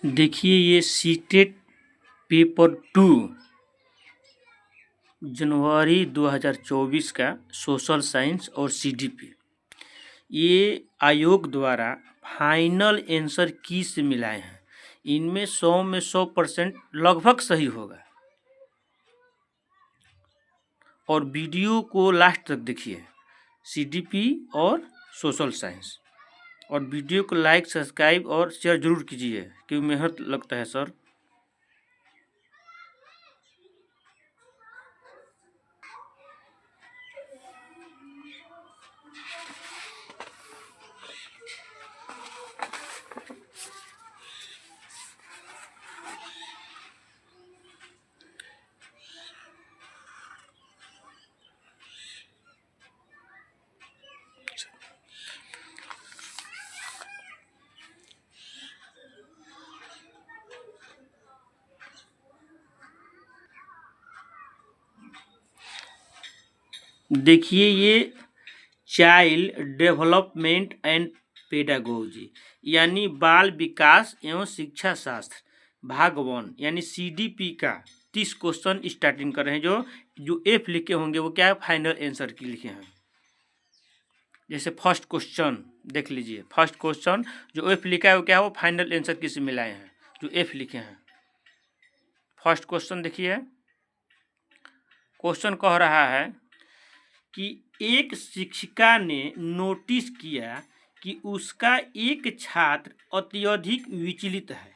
देखिए ये CTET paper 2 जनवरी 2024 का सोशल साइंस और सीडीपी, ये आयोग द्वारा फाइनल आंसर की से मिलाए हैं। इनमें 100 में 100% लगभग सही होगा। और वीडियो को लास्ट तक देखिए, सीडीपी और सोशल साइंस। और वीडियो को लाइक, सब्सक्राइब और शेयर जरूर कीजिए क्योंकि मेहनत लगता है सर। देखिए ये चाइल्ड डेवलपमेंट एंड पेडागोजी यानी बाल विकास एवं शिक्षा शास्त्र भाग 1 यानी सीडीपी का 30 क्वेश्चन स्टार्टिंग कर रहे हैं। जो एफ लिखे होंगे वो क्या है, फाइनल आंसर की लिखे हैं। जैसे फर्स्ट क्वेश्चन देख लीजिए, फर्स्ट क्वेश्चन जो एफ लिखा है वो क्या है, वो फाइनल आंसर किसे मिलाए हैं जो एफ लिखे हैं। फर्स्ट क्वेश्चन देखिए, क्वेश्चन कह रहा है कि एक शिक्षिका ने नोटिस किया कि उसका एक छात्र अत्यधिक विचलित है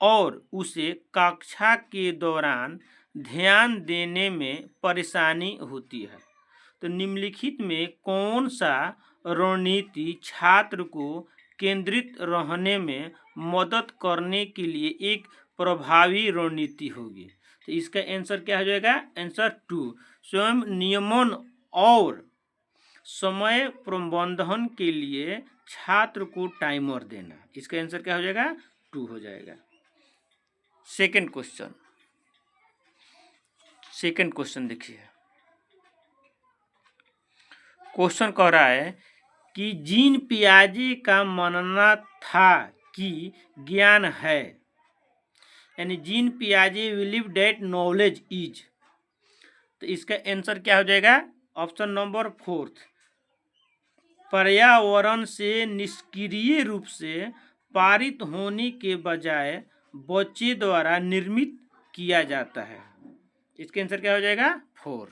और उसे कक्षा के दौरान ध्यान देने में परेशानी होती है। तो निम्नलिखित में कौन सा रणनीति छात्र को केंद्रित रहने में मदद करने के लिए एक प्रभावी रणनीति होगी। तो इसका आंसर क्या हो जाएगा, आंसर 2 स्वयं नियमन और समय प्रबंधन के लिए छात्र को टाइमर देना। इसका आंसर क्या हो जाएगा, 2 हो जाएगा। सेकंड क्वेश्चन देखिए, क्वेश्चन कह रहा है कि जीन पियाजे का मानना था कि ज्ञान है, यानी जीन पियाजे बिलीव दैट नॉलेज इज। तो इसका आंसर क्या हो जाएगा, ऑप्शन नंबर 4 पर्यावरण से निष्क्रिय रूप से पारित होने के बजाय बच्चे द्वारा निर्मित किया जाता है। इसका आंसर क्या हो जाएगा, 4।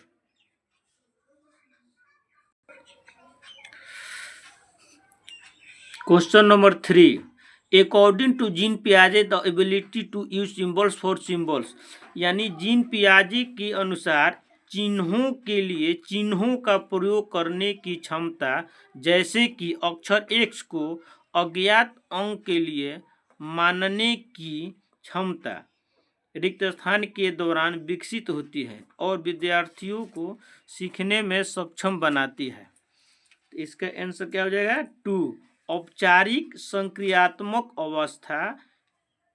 Question number 3 according to Jean पियाजे the ability to use symbols for symbols, यानी जीन पियाजे के अनुसार चिन्हों के लिए चिन्हों का प्रयोग करने की क्षमता, जैसे कि अक्षर x को अज्ञात अंक के लिए मानने की क्षमता, रिक्त स्थान के दौरान विकसित होती है और विद्यार्थियों को सीखने में सक्षम बनाती है। तो इसका आंसर क्या हो जाएगा, 2 औपचारिक संक्रियात्मक अवस्था,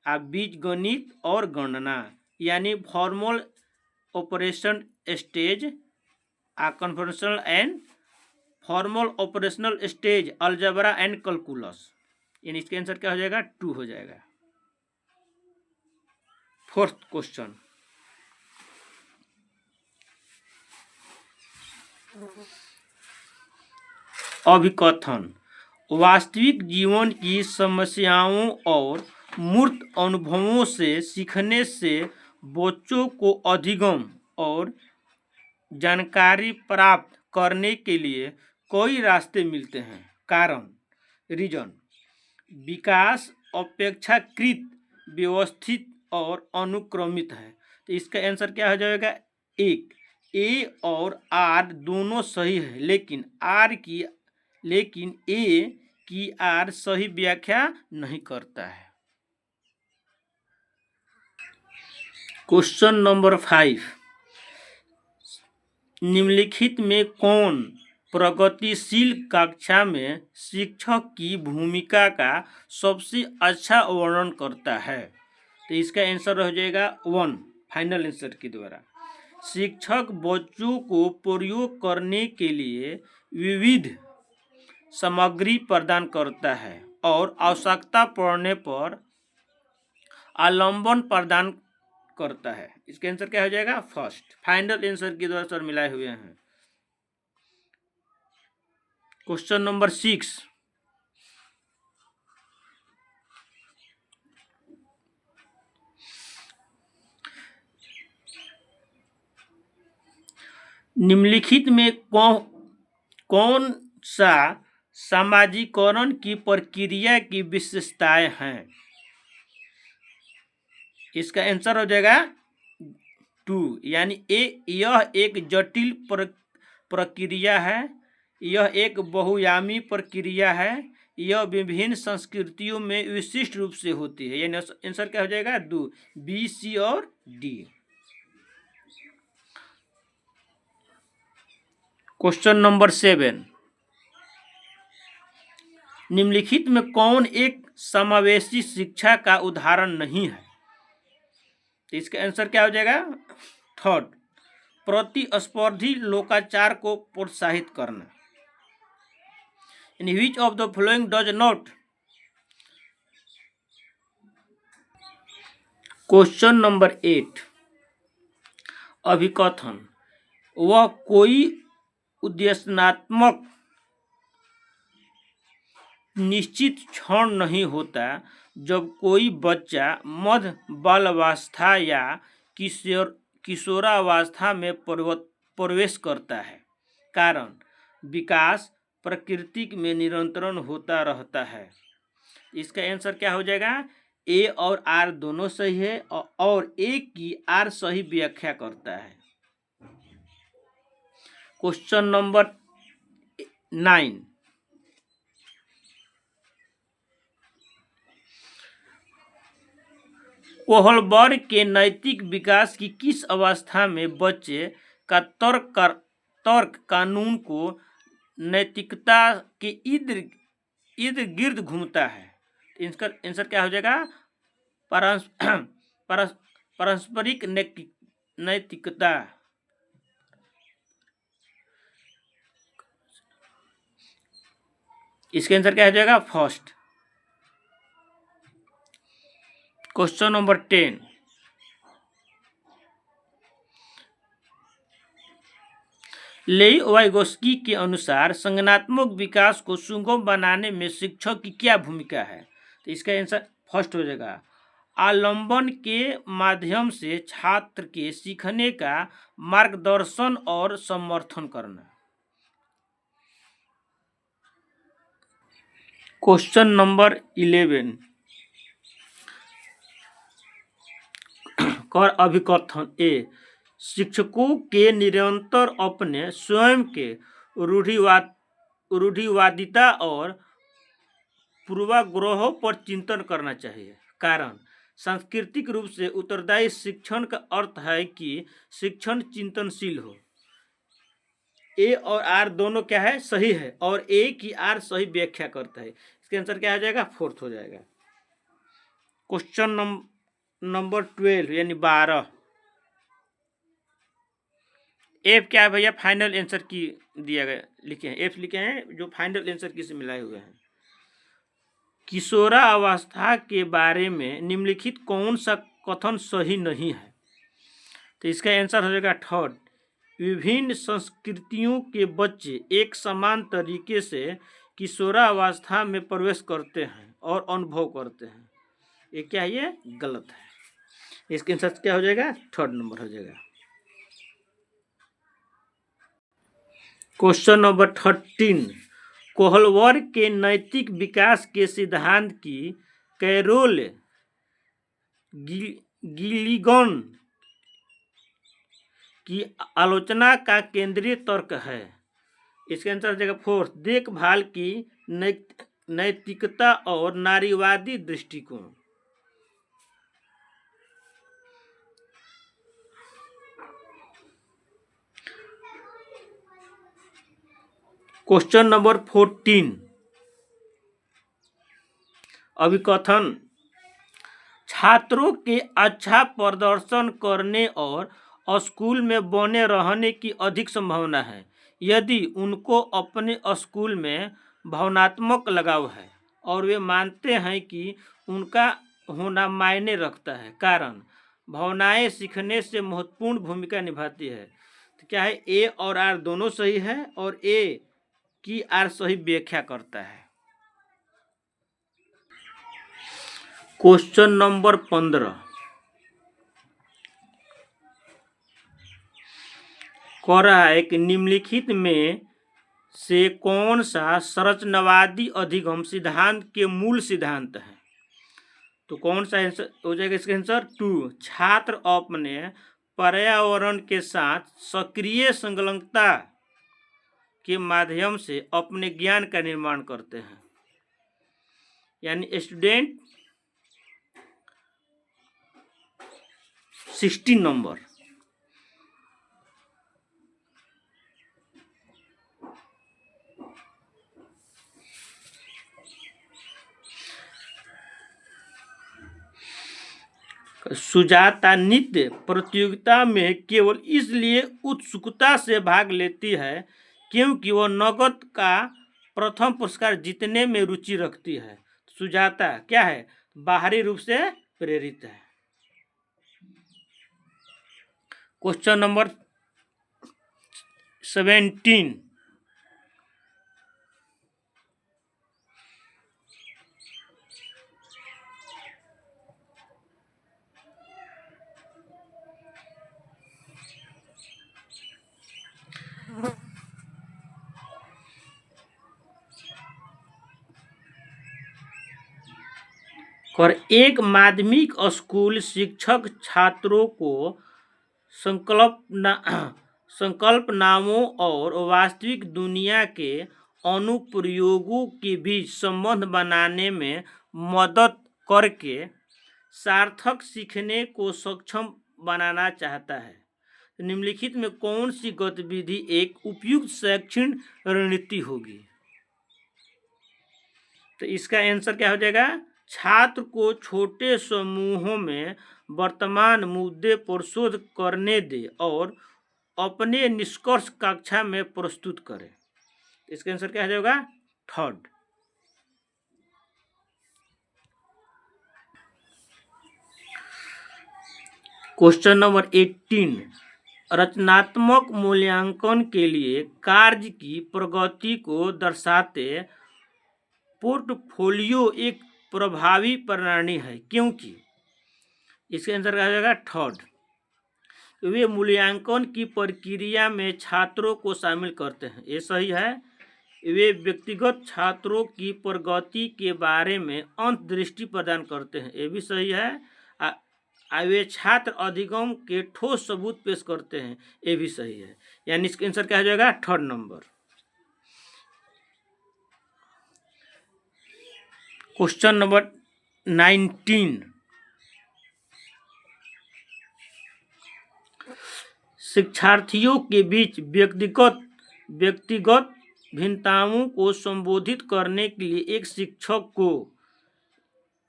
बीजगणित और गणना, यानी formal operation stage, conventional and formal operational stage, algebra and calculus. यानी इसका आंसर क्या हो जाएगा, 2 हो जाएगा। फोर्थ क्वेश्चन, अभिकथन वास्तविक जीवन की समस्याओं और मूर्त अनुभवों से सीखने से बच्चों को अधिगम और जानकारी प्राप्त करने के लिए कई रास्ते मिलते हैं। कारण, रीजन, विकास अपेक्षाकृत व्यवस्थित और अनुक्रमित है। तो इसका आंसर क्या हो जाएगा, 1 ए और आर दोनों सही है, लेकिन ए की आर सही व्याख्या नहीं करता है। क्वेश्चन नंबर 5 निम्नलिखित में कौन प्रगतिशील कक्षा में शिक्षक की भूमिका का सबसे अच्छा वर्णन करता है। तो इसका आंसर हो जाएगा 1 फाइनल आंसर के द्वारा। शिक्षक बच्चों को प्रयोग करने के लिए विविध सामग्री प्रदान करता है और आवश्यकता पड़ने पर आलंबन प्रदान करता है। इसका आंसर क्या हो जाएगा? फर्स्ट। फाइनल आंसर की द्वारा सर मिलाए हुए हैं। क्वेश्चन नंबर 6, निम्नलिखित में कौन सा सामाजिकरण की प्रक्रिया की विशेषताएं हैं? इसका आंसर हो जाएगा 2, यानी यह एक जटिल प्रक्रिया है, यह एक बहुआयामी प्रक्रिया है, यह विभिन्न संस्कृतियों में विशिष्ट रूप से होती है। यानी आंसर क्या हो जाएगा? 2, बी, सी और डी। क्वेश्चन नंबर 7, निम्नलिखित में कौन एक समावेशी शिक्षा का उदाहरण नहीं है? तो इसका आंसर क्या हो जाएगा? थर्ड, प्रतिस्पर्धी लोकाचार को प्रोत्साहित करना। In which of the following does not. Question number 8, अभिकथन, वह कोई उद्देश्यात्मक निश्चित क्षण नहीं होता जब कोई बच्चा मध्य बाल्यावस्था या किशोरावस्था में प्रवेश करता है। कारण, विकास प्रकृति में निरंतर होता रहता है। इसका आंसर क्या हो जाएगा? ए और आर दोनों सही है और ए की आर सही व्याख्या करता है। क्वेश्चन नंबर 9, कोहलबर्ग के नैतिक विकास की किस अवस्था में बच्चे का तर्क कानून को नैतिकता के इर्द गिर्द घूमता है? इसका आंसर क्या हो जाएगा? पारस्परिक नैतिकता। इसका आंसर क्या हो जाएगा? फर्स्ट। क्वेश्चन नंबर 10, लेइवाइगोस्की के अनुसार संज्ञानात्मक विकास को सुगम बनाने में शिक्षक की क्या भूमिका है? तो इसका आंसर फर्स्ट हो जाएगा, आलंबन के माध्यम से छात्र के सीखने का मार्गदर्शन और समर्थन करना। क्वेश्चन नंबर 11, कर अभिकथन ए, शिक्षकों के निरंतर अपने स्वयं के रूढ़िवादिता और पूर्वाग्रहों पर चिंतन करना चाहिए। कारण, सांस्कृतिक रूप से उत्तरदायी शिक्षण का अर्थ है कि शिक्षण चिंतनशील हो। ए और आर दोनों क्या है? सही है और ए की आर सही व्याख्या करता है। इसका आंसर क्या हो जाएगा? फोर्थ हो जाएगा। क्वेश्चन नंबर 12 यानी 12, एफ क्या है भैया? फाइनल आंसर की दिया गया लिखे हैं, एफ लिखे हैं जो फाइनल आंसर की से मिलाए हुए हैं। किशोरावस्था के बारे में निम्नलिखित कौन सा कथन सही नहीं है? तो इसका आंसर हो जाएगा थर्ड, विभिन्न संस्कृतियों के बच्चे एक समान तरीके से किशोरावस्था में प्रवेश करते हैं और अनुभव करते हैं। ये क्या है? ये गलत है। इसका आंसर क्या हो जाएगा? थर्ड नंबर हो जाएगा। क्वेश्चन नंबर 13, कोहलबर्ग के नैतिक विकास के सिद्धांत की कैरोल गिलिगन की आलोचना का केंद्रीय तर्क है। इसका आंसर हो जाएगा फोर्थ, देखभाल की नैतिकता और नारीवादी दृष्टिकोण। क्वेश्चन नंबर 14, अभिकथन, छात्रों के अच्छा प्रदर्शन करने और स्कूल में बने रहने की अधिक संभावना है यदि उनको अपने स्कूल में भावनात्मक लगाव है और वे मानते हैं कि उनका होना मायने रखता है। कारण भावनाएं सीखने से महत्वपूर्ण भूमिका निभाती है। तो क्या है, ए और आर दोनों सही है और ए की आर सही व्याख्या करता है। क्वेश्चन नंबर 15 कह रहा है कि निम्नलिखित में से कौन सा संरचनावादी अधिगम सिद्धांत के मूल सिद्धांत है। तो कौन सा आंसर हो जाएगा इसका आंसर 2। छात्र अपने पर्यावरण के साथ सक्रिय संलग्नता के माध्यम से अपने ज्ञान का निर्माण करते हैं। यानी स्टूडेंट 16 नंबर। सुजाता नित्य प्रतियोगिता में केवल इसलिए उत्सुकता से भाग लेती है क्योंकि वह नकद का प्रथम पुरस्कार जीतने में रुचि रखती है। सुजाता क्या है, बाहरी रूप से प्रेरित है। क्वेश्चन नंबर 17 और एक माध्यमिक स्कूल शिक्षक छात्रों को संकल्पनाओं और वास्तविक दुनिया के अनुप्रयोगों के बीच संबंध बनाने में मदद करके सार्थक सीखने को सक्षम बनाना चाहता है। निम्नलिखित में कौन सी गतिविधि एक उपयुक्त शैक्षणिक रणनीति होगी। तो इसका आंसर क्या हो जाएगा, छात्र को छोटे समूहों में वर्तमान मुद्दे पर शोध करने दे और अपने निष्कर्ष कक्षा में प्रस्तुत करें। इसका आंसर क्या हो जाएगा, 3rd। क्वेश्चन नंबर 18 रचनात्मक मूल्यांकन के लिए कार्य की प्रगति को दर्शाते पोर्टफोलियो एक प्रभावी प्रणाली है क्योंकि। इसके आंसर क्या हो जाएगा, 3rd। वे मूल्यांकन की प्रक्रिया में छात्रों को शामिल करते हैं, ये सही है। वे व्यक्तिगत छात्रों की प्रगति के बारे में अंतर्दृष्टि प्रदान करते हैं, ये भी सही है। वे छात्र अधिगम के ठोस सबूत पेश करते हैं, ये भी सही है। यानी इसका आंसर क्या हो जाएगा, 3rd नंबर। क्वेश्चन नंबर 19 शिक्षार्थियों के बीच व्यक्तिगत भिन्नताओं को संबोधित करने के लिए एक शिक्षक को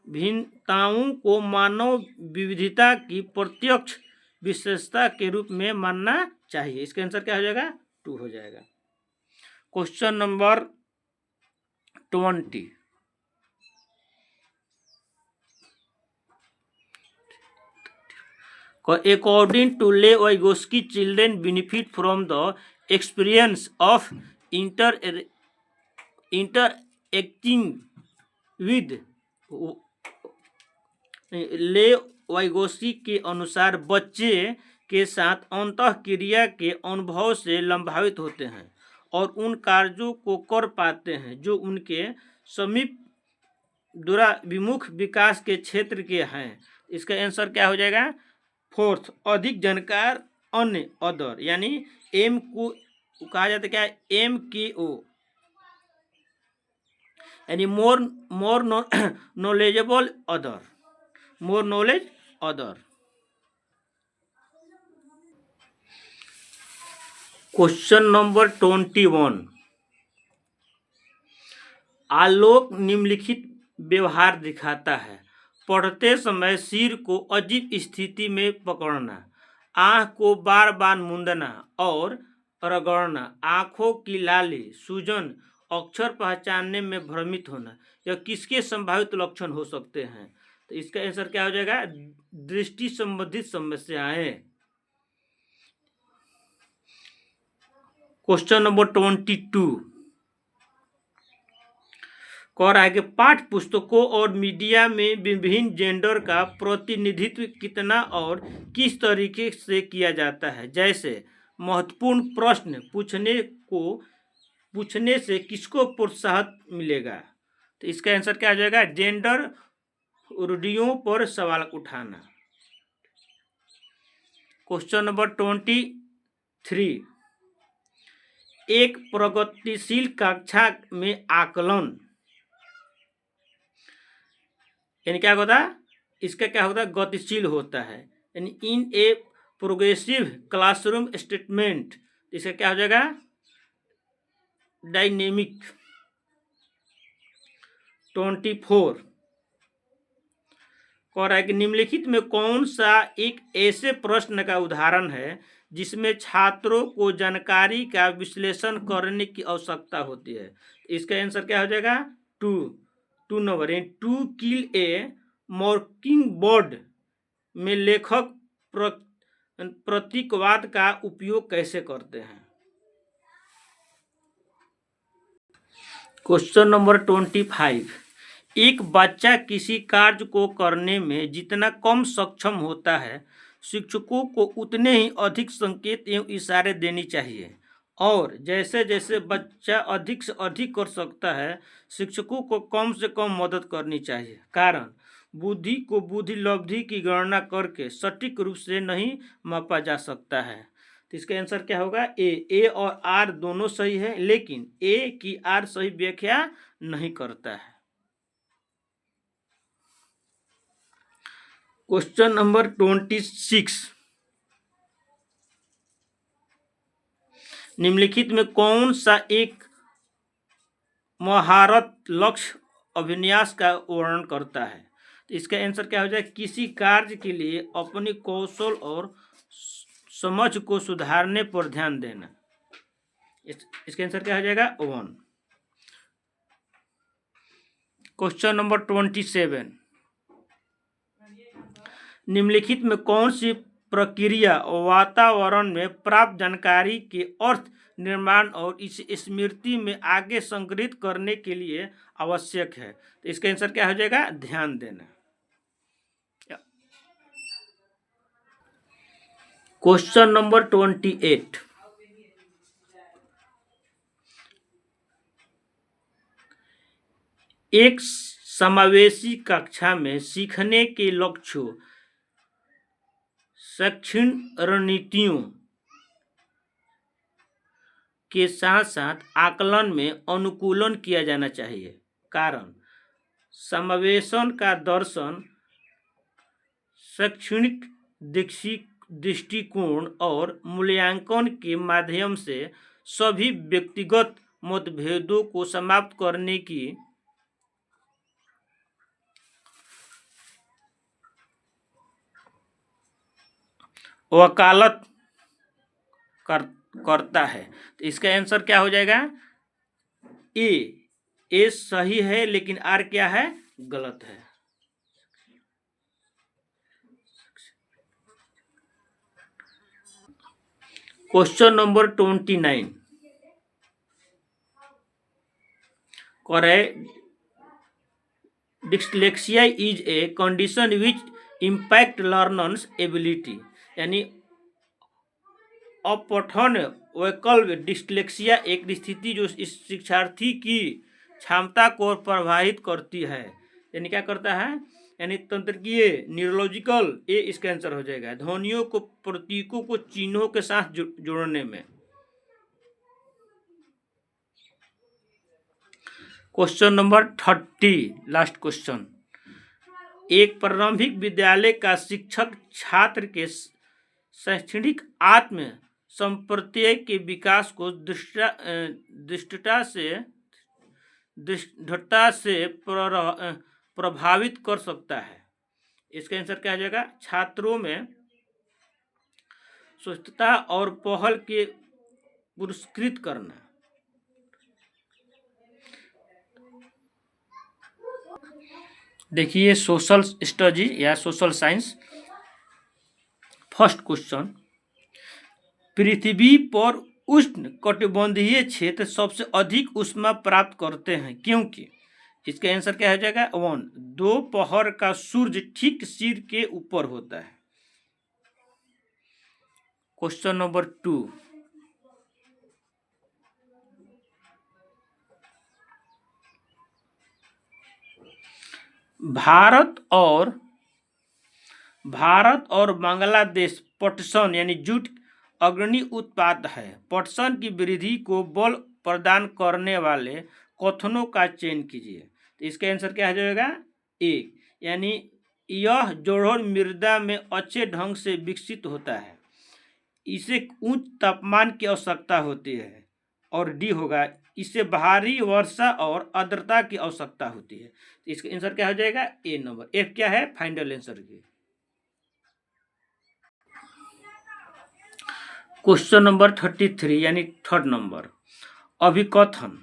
भिन्नताओं को मानव विविधता की प्रत्यक्ष विशेषता के रूप में मानना चाहिए। इसका आंसर क्या हो जाएगा, 2 हो जाएगा। Question number 20 according to Lev Vygotsky, children benefit from the experience of interacting with। लेव वाइगोस्की के अनुसार बच्चे के साथ अंतःक्रिया के अनुभव से लंबावित होते हैं और उन कार्यों को कर पाते हैं जो उनके समीप दूराभिमुख विकास के क्षेत्र के हैं। इसका आंसर क्या हो जाएगा, 4th अधिक जानकार अन्य अदर। यानी एम को कहा जाता है क्या, MKO यानी more knowledgeable other, more knowledge other. Question number 21 आलोक निम्नलिखित व्यवहार दिखाता है। पढ़ते समय सिर को अजीब स्थिति में पकड़ना, आँख को बार बार मूंदना और रगड़ना, आँखों की लाली, सूजन, अक्षर पहचानने में भ्रमित होना, यह किसके संभावित लक्षण हो सकते हैं। तो इसका आंसर क्या हो जाएगा? दृष्टि संबंधित समस्याएं। क्वेश्चन नंबर 22 और आगे, पाठ्य पुस्तकों और मीडिया में विभिन्न जेंडर का प्रतिनिधित्व कितना और किस तरीके से किया जाता है? जैसे महत्वपूर्ण प्रश्न पूछने से किसको प्रोत्साहन मिलेगा? तो इसका आंसर क्या हो जाएगा? जेंडर रूढ़ियों पर सवाल उठाना। क्वेश्चन नंबर 23, एक प्रगतिशील कक्षा में आकलन यानी क्या होता है? इसका क्या होता है? गतिशील होता है, यानी इन ए प्रोग्रेसिव क्लासरूम स्टेटमेंट, इसका क्या हो जाएगा? डायनेमिक। 24 और है कि निम्नलिखित में कौन सा एक ऐसे प्रश्न का उदाहरण है जिसमें छात्रों को जानकारी का विश्लेषण करने की आवश्यकता होती है? इसका आंसर क्या हो जाएगा? Two number, to kill a mockingbird में लेखक प्रतीकवाद का उपयोग कैसे करते हैं? क्वेश्चन नंबर 25, एक बच्चा किसी कार्य को करने में जितना कम सक्षम होता है, शिक्षकों को उतने ही अधिक संकेत एवं इशारे देनी चाहिए, और जैसे जैसे बच्चा अधिक से अधिक कर सकता है, शिक्षकों को कम से कम मदद करनी चाहिए। कारण, बुद्धि को बुद्धि लब्धि की गणना करके सटीक रूप से नहीं मापा जा सकता है। तो इसका आंसर क्या होगा? ए और आर दोनों सही है, लेकिन ए की आर सही व्याख्या नहीं करता है। क्वेश्चन नंबर 26, निम्नलिखित में कौन सा एक महारत लक्ष्य अभिन्यास का वर्णन करता है? तो इसका आंसर क्या हो जाए? किसी कार्य के लिए अपनी कौशल और समझ को सुधारने पर ध्यान देना। इसका आंसर क्या हो जाएगा? 1। क्वेश्चन नंबर 27, निम्नलिखित में कौन सी प्रक्रिया वातावरण में प्राप्त जानकारी के अर्थ निर्माण और इसे स्मृति में आगे संग्रहित करने के लिए आवश्यक है? तो इसका आंसर क्या हो जाएगा? ध्यान देना। क्वेश्चन नंबर 28, एक समावेशी कक्षा में सीखने के लक्ष्यों, शैक्षणिक रणनीतियों के साथ साथ आकलन में अनुकूलन किया जाना चाहिए। कारण, समावेशन का दर्शन शैक्षणिक दृष्टिकोण और मूल्यांकन के माध्यम से सभी व्यक्तिगत मतभेदों को समाप्त करने की वकालत करता है। तो इसका आंसर क्या हो जाएगा? ए सही है, लेकिन आर क्या है? गलत है। Question number 29, correct, dyslexia is a condition which impact learners ability, यानी अपठन वैकल्य डिस्लेक्सिया एक स्थिति जो इस शिक्षार्थी की क्षमता को प्रभावित करती है। यानी क्या करता है? यानी तंत्रिकीय न्यूरोलॉजिकल, ये इसका आंसर हो जाएगा। ध्वनियों को प्रतीकों को चिन्हों के साथ जोड़ने में। क्वेश्चन नंबर 30, लास्ट क्वेश्चन, एक प्रारंभिक विद्यालय का शिक्षक छात्र के शैक्षणिक आत्म संप्रत्यय के विकास को दृढ़ता से प्रभावित कर सकता है। इसका आंसर क्या हो जाएगा? छात्रों में स्वस्थता और पहल के पुरस्कृत करना। देखिए सोशल स्टडी या सोशल साइंस। फर्स्ट क्वेश्चन, पृथ्वी पर उष्ण कटिबंधीय क्षेत्र सबसे अधिक ऊष्मा प्राप्त करते हैं क्योंकि। इसका आंसर क्या हो जाएगा? 1, दोपहर का सूर्य ठीक सिर के ऊपर होता है। क्वेश्चन नंबर 2, भारत और बांग्लादेश पटसन यानी जूट अग्रणी उत्पाद है। पटसन की वृद्धि को बल प्रदान करने वाले कथनों का चयन कीजिए। तो इसका आंसर क्या हो जाएगा? ए, यानी यह जोड़ों मृदा में अच्छे ढंग से विकसित होता है, इसे उच्च तापमान की आवश्यकता होती है। और डी होगा, इसे भारी वर्षा और आर्द्रता की आवश्यकता होती है। तो इसका आंसर क्या हो जाएगा? ए नंबर। एफ क्या है? फाइनल आंसर की। क्वेश्चन नंबर 33 यानी थर्ड नंबर, अभिकथन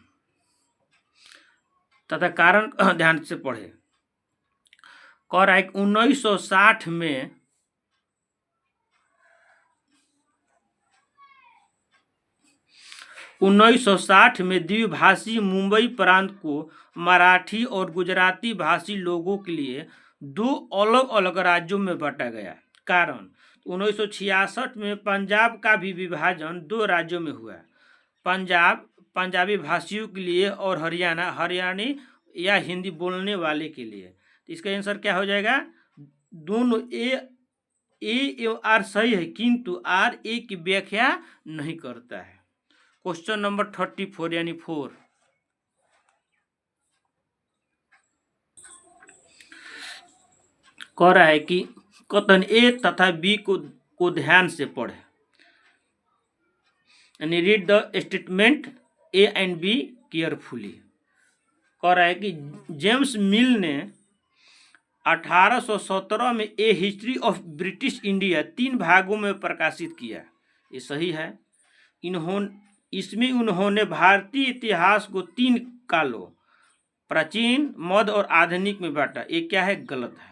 तथा कारण ध्यान से पढ़े। कह रहा है 1960 में द्विभाषी मुंबई प्रांत को मराठी और गुजराती भाषी लोगों के लिए 2 अलग अलग राज्यों में बांटा गया। कारण 1966 में पंजाब का भी विभाजन 2 राज्यों में हुआ, पंजाब पंजाबी भाषियों के लिए और हरियाणा हरियाणी या हिंदी बोलने वाले के लिए। तो इसका आंसर क्या हो जाएगा? दोनों ए और आर सही है, किंतु आर ए की व्याख्या नहीं करता है। क्वेश्चन नंबर 34 यानी 4, कह रहा है कि कथन ए तथा बी को ध्यान से पढ़े, यानी read the statement A and be carefully. कह रहा है कि जेम्स मिल ने 1817 में ए हिस्ट्री ऑफ ब्रिटिश इंडिया 3 भागों में प्रकाशित किया। ये सही है। इसमें उन्होंने भारतीय इतिहास को 3 कालों प्राचीन, मध्य और आधुनिक में बांटा। ये क्या है? गलत है।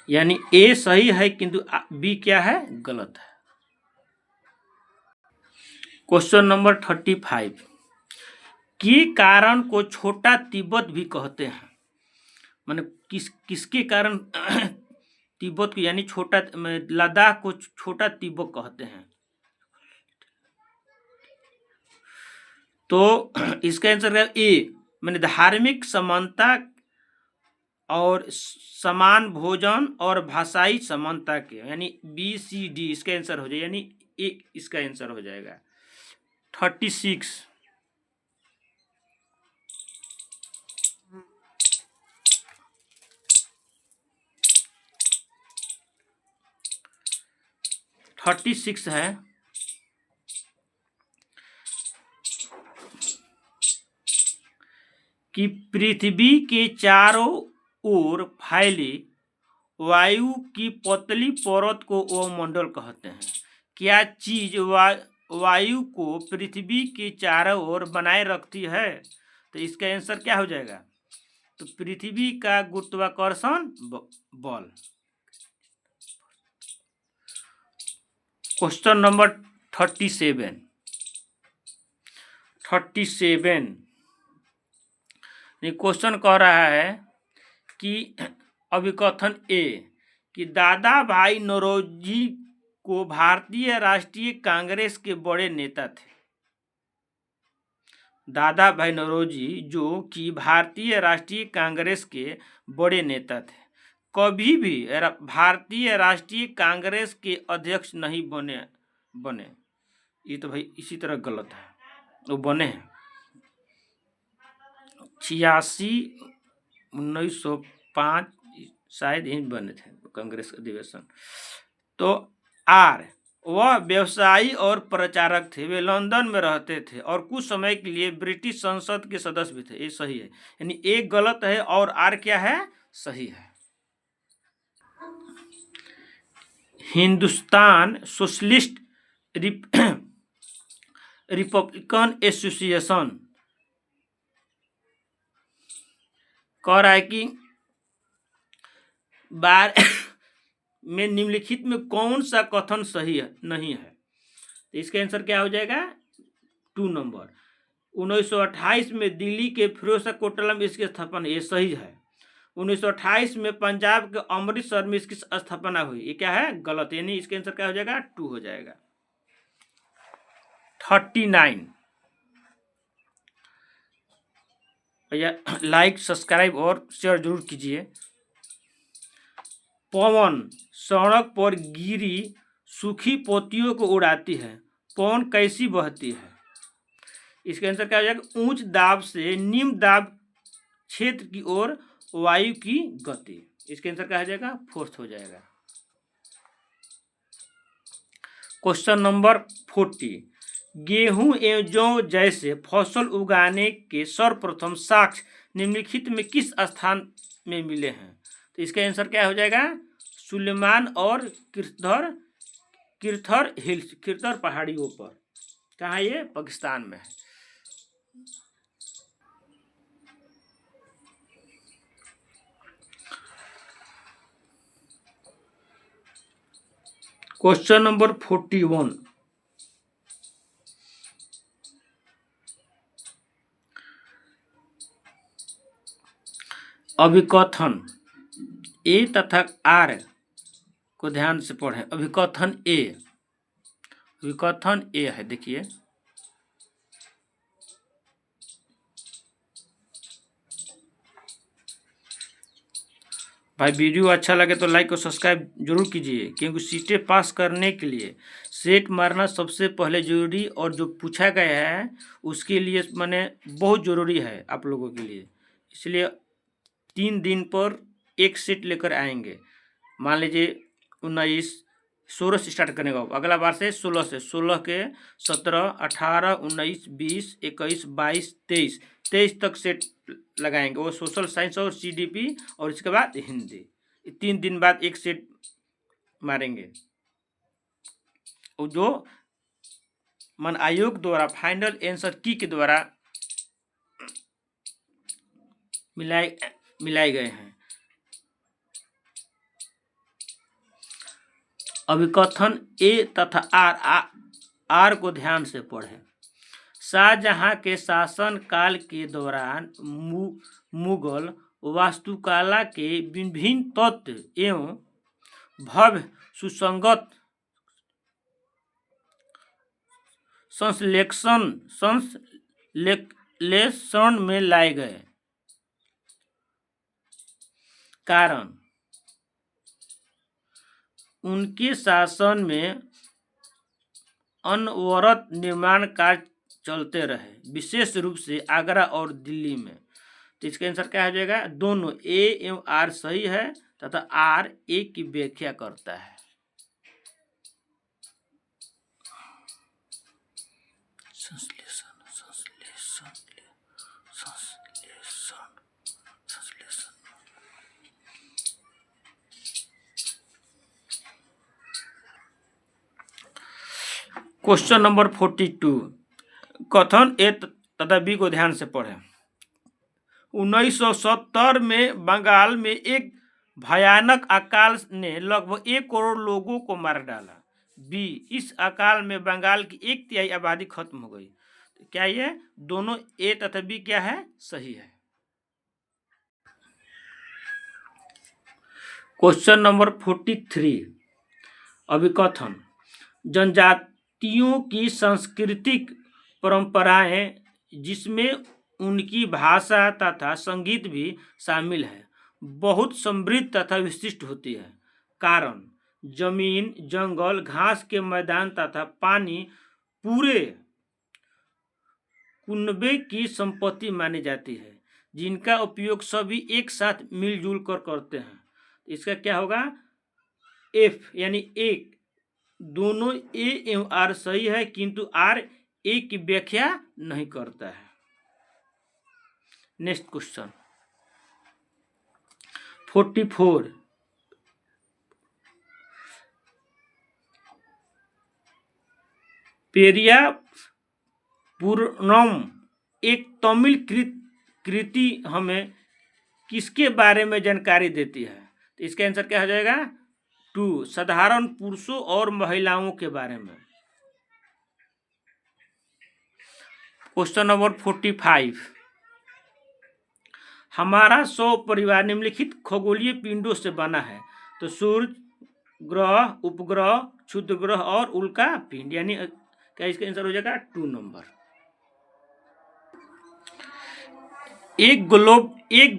यानी ए सही है किंतु बी क्या है? गलत है। क्वेश्चन नंबर 35, के कारण को छोटा तिब्बत भी कहते हैं। माने किसके कारण तिब्बत को यानी छोटा लद्दाख को छोटा तिब्बत कहते हैं? तो इसका आंसर है ए, मैंने धार्मिक समानता और समान भोजन और भाषाई समानता के, यानी बी सी डी इसका आंसर हो जाएगा, यानी ए इसका आंसर हो जाएगा। 36, है कि पृथ्वी के चारों ओर फैली वायु की पतली परत को वायुमंडल कहते हैं। क्या चीज वायु को पृथ्वी के चारों ओर बनाए रखती है? तो इसका आंसर क्या हो जाएगा? तो पृथ्वी का गुरुत्वाकर्षण बल। क्वेश्चन नंबर 37 क्वेश्चन कह रहा है कि अभिकथन ए कि दादा भाई नौरोजी को भारतीय राष्ट्रीय कांग्रेस के बड़े नेता थे। दादा भाई नौरोजी जो कि भारतीय राष्ट्रीय कांग्रेस के बड़े नेता थे, कभी भी भारतीय राष्ट्रीय कांग्रेस के अध्यक्ष नहीं बने। ये तो भाई इसी तरह गलत है, वो बने हैं 86 1905 शायद यही बने थे कांग्रेस अधिवेशन। तो आर, वह व्यवसायी और प्रचारक थे, वे लंदन में रहते थे और कुछ समय के लिए ब्रिटिश संसद के सदस्य भी थे। ये सही है, यानी एक गलत है और आर क्या है? सही है। हिंदुस्तान सोशलिस्ट रिपब्लिकन एसोसिएशन कह रहा है कि बार में निम्नलिखित में कौन सा कथन सही है नहीं है। तो इसका आंसर क्या हो जाएगा 2 नंबर। 1928 में दिल्ली के फिरोज शाह कोटला में इसकी स्थापना, ये सही है। 1928 में पंजाब के अमृतसर में इसकी स्थापना हुई, ये क्या है गलत, यानी इसका आंसर क्या हो जाएगा 2 हो जाएगा। 39 भैया लाइक सब्सक्राइब और शेयर जरूर कीजिए। पवन सड़क पर गिरी सूखी पत्तियों को उड़ाती है, पवन कैसी बहती है। इसका आंसर क्या हो जाएगा उच्च दाब से निम्न दाब क्षेत्र की ओर वायु की गति। इसका आंसर क्या हो जाएगा 4th हो जाएगा। क्वेश्चन नंबर 40, गेहूं एवं जौ जैसे फसल उगाने के सर्वप्रथम साक्ष्य निम्नलिखित में किस स्थान में मिले हैं। तो इसका आंसर क्या हो जाएगा सुलेमान और किरथर हिल्स, किरथर पहाड़ियों पर। कहाँ ये पाकिस्तान में है। क्वेश्चन नंबर 41, अभिकथन ए तथा आर को ध्यान से पढ़ें। अभिकथन ए है, देखिए भाई वीडियो अच्छा लगे तो लाइक और सब्सक्राइब जरूर कीजिए, क्योंकि सीटें पास करने के लिए सेट मारना सबसे पहले जरूरी और जो पूछा गया है उसके लिए माने बहुत ज़रूरी है आप लोगों के लिए। इसलिए 3 दिन पर एक सेट लेकर आएंगे। मान लीजिए 16 से स्टार्ट करने का, अगला बार से 16 के 17, 18, 19, 20, 21, 22, 23 तक सेट लगाएंगे। वो सोशल साइंस और CDP और इसके बाद हिंदी। 3 दिन बाद एक सेट मारेंगे। और जो मन आयोग द्वारा फाइनल आंसर की के द्वारा मिलाए गए हैं। अभिकथन ए तथा आर को ध्यान से पढ़ें। शाहजहां के शासन काल के दौरान मुगल वास्तुकला के विभिन्न तत्व एवं भव्य सुसंगत संश्लेषण में लाए गए। कारण उनके शासन में अनवरत निर्माण कार्य चलते रहे, विशेष रूप से आगरा और दिल्ली में। तो इसका आंसर क्या हो जाएगा दोनों ए एवं आर सही है तथा आर ए की व्याख्या करता है। क्वेश्चन नंबर 42, कथन ए तथा बी को ध्यान से पढ़ें। 1970 में बंगाल में एक भयानक अकाल ने लगभग 1 करोड़ लोगों को मार डाला। बी, इस अकाल में बंगाल की 1/3 आबादी खत्म हो गई। तो क्या ये दोनों ए तथा बी क्या है सही है। क्वेश्चन नंबर 43, अभिकथन जनजातियों की सांस्कृतिक परंपराएं जिसमें उनकी भाषा तथा संगीत भी शामिल है बहुत समृद्ध तथा विशिष्ट होती है। कारण जमीन, जंगल, घास के मैदान तथा पानी पूरे कुनबे की संपत्ति मानी जाती है, जिनका उपयोग सभी एक साथ मिलजुल कर करते हैं। इसका क्या होगा एफ यानी एक। दोनों ए एवं आर सही है, किंतु आर ए की व्याख्या नहीं करता है। नेक्स्ट क्वेश्चन 44, पेरिया पूर्णम एक तमिल कृति हमें किसके बारे में जानकारी देती है? तो इसका आंसर क्या हो जाएगा? 2, साधारण पुरुषों और महिलाओं के बारे में। क्वेश्चन नंबर 45, हमारा सौ परिवार निम्नलिखित खगोलीय पिंडों से बना है। तो सूर्य, ग्रह, उपग्रह, क्षुद्र ग्रह और उल्का पिंड, यानी क्या इसका आंसर हो जाएगा? 2 नंबर। एक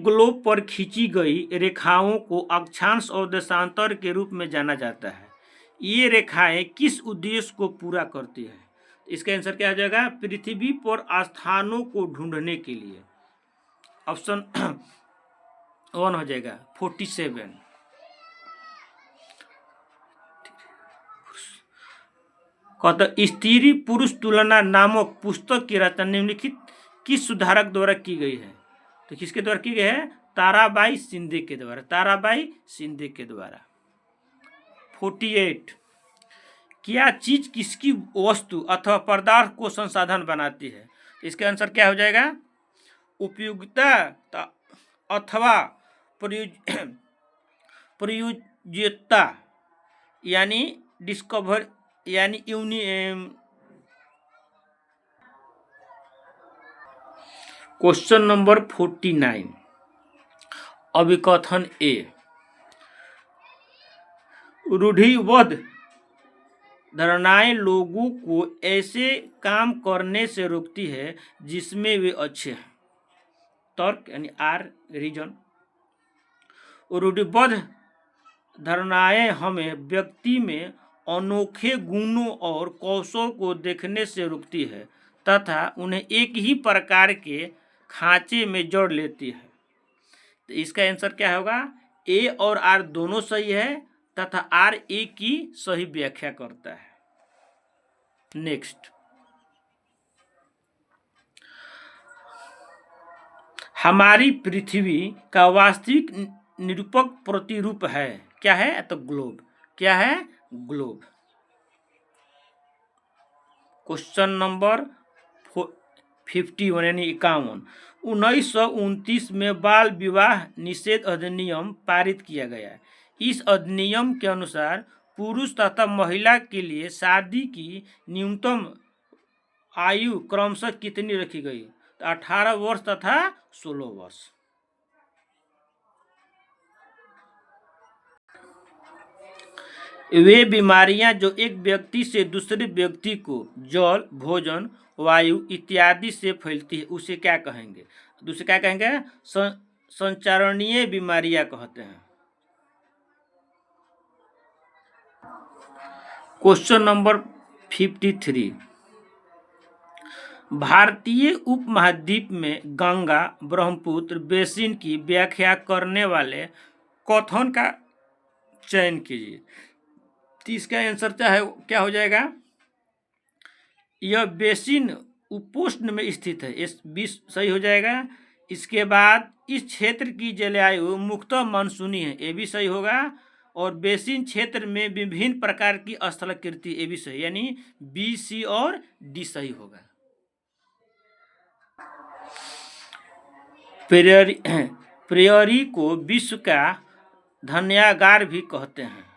ग्लोब पर खींची गई रेखाओं को अक्षांश और देशांतर के रूप में जाना जाता है। ये रेखाएं किस उद्देश्य को पूरा करती है? इसका आंसर क्या हो जाएगा? पृथ्वी पर स्थानों को ढूंढने के लिए। ऑप्शन 1 हो जाएगा 47। कहता स्त्री पुरुष तुलना नामक पुस्तक की रचना निम्नलिखित किस सुधारक द्वारा की गई है? तो किसके द्वारा की गई है? ताराबाई शिंदे के द्वारा। ताराबाई शिंदे के द्वारा। 48, क्या चीज किसकी वस्तु अथवा पदार्थ को संसाधन बनाती है? इसका आंसर क्या हो जाएगा? उपयोगिता अथवा प्रयोज्यता, यानी डिस्कवर, यानी क्वेश्चन नंबर 49, अभिकथन ए, रूढ़िबद्ध धारणाएं लोगों को ऐसे काम करने से रोकती है जिसमें वे अच्छे हैं। तर्क यानी आर, रीजन। रूढ़िबद्ध धारणाएं हमें व्यक्ति में अनोखे गुणों और कौशल को देखने से रोकती है तथा उन्हें एक ही प्रकार के खांचे में जोड़ लेती है। तो इसका आंसर क्या होगा? ए और आर दोनों सही है तथा आर ए की सही व्याख्या करता है। नेक्स्ट, हमारी पृथ्वी का वास्तविक निरूपक प्रतिरूप है। क्या है? तो ग्लोब। क्या है? ग्लोब। क्वेश्चन नंबर 51 यानी 51, 1929 में बाल विवाह निषेध अधिनियम पारित किया गया। इस अधिनियम के अनुसार पुरुष तथा महिला के लिए शादी की न्यूनतम आयु क्रमशः कितनी रखी गई? तो 18 वर्ष तथा 16 वर्ष। वे बीमारियां जो एक व्यक्ति से दूसरे व्यक्ति को जल, भोजन, वायु इत्यादि से फैलती है उसे क्या कहेंगे? दूसरे क्या कहेंगे? संचारणीय बीमारियां कहते हैं। क्वेश्चन नंबर 53, भारतीय उपमहाद्वीप में गंगा ब्रह्मपुत्र बेसिन की व्याख्या करने वाले कथन का चयन कीजिए। इसका आंसर क्या हो जाएगा? यह बेसिन उपोष्ण में स्थित है। इस 20 सही हो जाएगा। इसके बाद इस क्षेत्र की जलवायु मुख्यतः मानसूनी है, ये भी सही होगा। और बेसिन क्षेत्र में विभिन्न प्रकार की स्थलाकृति, ये भी सही, यानी बी, सी और डी सही होगा। प्रेयरी को विश्व का धन्यागार भी कहते हैं।